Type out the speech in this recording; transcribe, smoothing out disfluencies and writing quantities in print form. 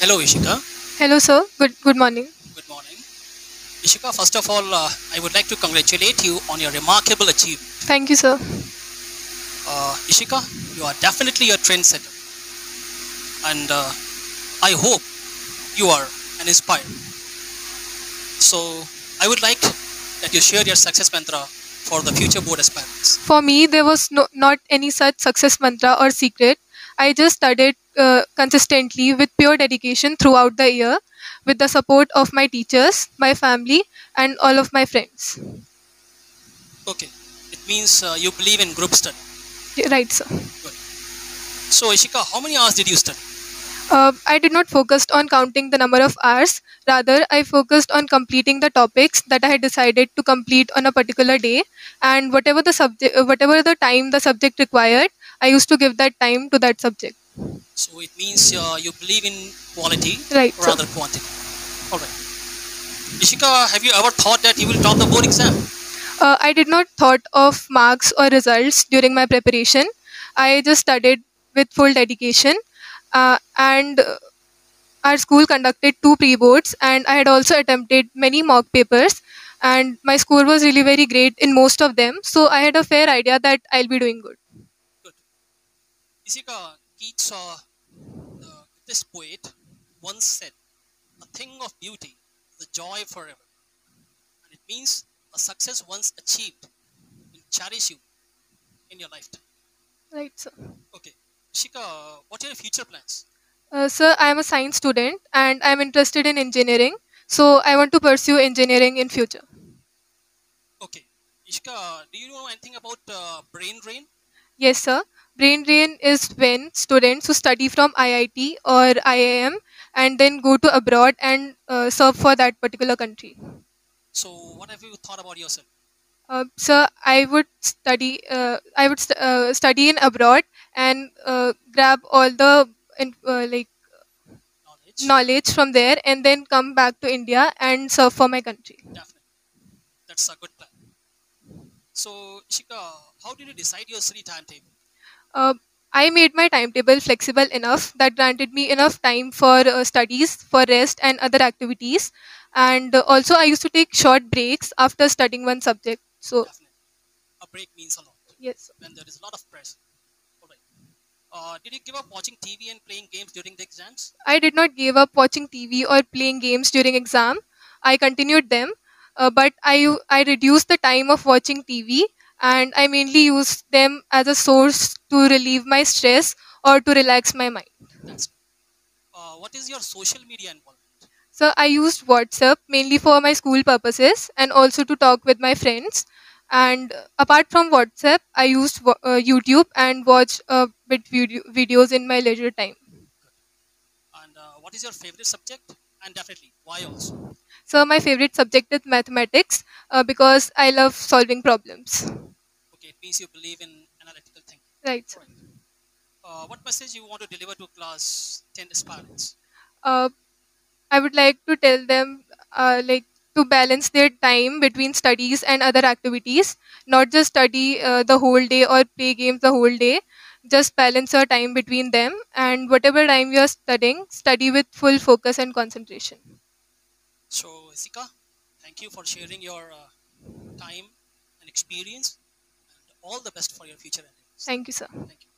Hello, Ishika. Hello, sir. Good morning. Good morning. Ishika, first of all, I would like to congratulate you on your remarkable achievement. Thank you, sir. Ishika, you are definitely a trendsetter, and I hope you are an inspired. So, I would like that you share your success mantra for the future board aspirants. For me, there was not any such success mantra or secret. I just studied consistently with pure dedication throughout the year, with the support of my teachers, my family, and all of my friends. Okay, it means you believe in group study. Right, sir. Good. So, Ishika, how many hours did you study? I did not focus on counting the number of hours. Rather, I focused on completing the topics that I had decided to complete on a particular day, and whatever the time the subject required, I used to give that time to that subject. So, it means you believe in quality Right, sir. rather quantity. All right. Ishika, have you ever thought that you will top the board exam? I did not thought of marks or results during my preparation. I just studied with full dedication, and our school conducted two pre-boards, and I had also attempted many mock papers, and my score was really very great in most of them. So I had a fair idea that I'll be doing good. Good. Ishika, Keats, the greatest poet, once said, "A thing of beauty, the joy forever." And it means a success once achieved will cherish you in your lifetime. Right, sir. Okay. Ishika, what are your future plans? Sir, I am a science student and I am interested in engineering. So I want to pursue engineering in future. Okay. Ishika, do you know anything about brain drain? Yes, sir. Brain drain is when students who study from IIT or IIM and then go to abroad and serve for that particular country. So, what have you thought about yourself? Sir, I would study. Study in abroad and grab all the like Knowledge? knowledge from there, and then come back to India and serve for my country. Definitely. That's a good plan. So, Ishika, how did you decide your study timetable? Uh, I made my timetable flexible enough that granted me enough time for studies, for rest, and other activities. And also, I used to take short breaks after studying one subject. So, Definitely. A break means a lot yes, when there is a lot of pressure. All right. Did you give up watching TV and playing games during the exams? I did not give up watching TV or playing games during exam. I continued them, but I reduced the time of watching TV, and I mainly used them as a source to relieve my stress or to relax my mind. That's what is your social media involvement? So I used WhatsApp mainly for my school purposes and also to talk with my friends. And apart from WhatsApp, I used YouTube and watched videos in my leisure time. Good. And what is your favorite subject? And definitely, why also? So my favorite subject is mathematics because I love solving problems. Okay, it means you believe in analytical thinking. Right. All right. What message you want to deliver to class 10 aspirants? Uh, I would like to tell them to balance their time between studies and other activities, not just study the whole day or play games the whole day. Just balance your time between them, and whatever time you are studying, study with full focus and concentration. So, Sika, thank you for sharing your time and experience, and all the best for your future endeavors. Thank you, sir. Thank you.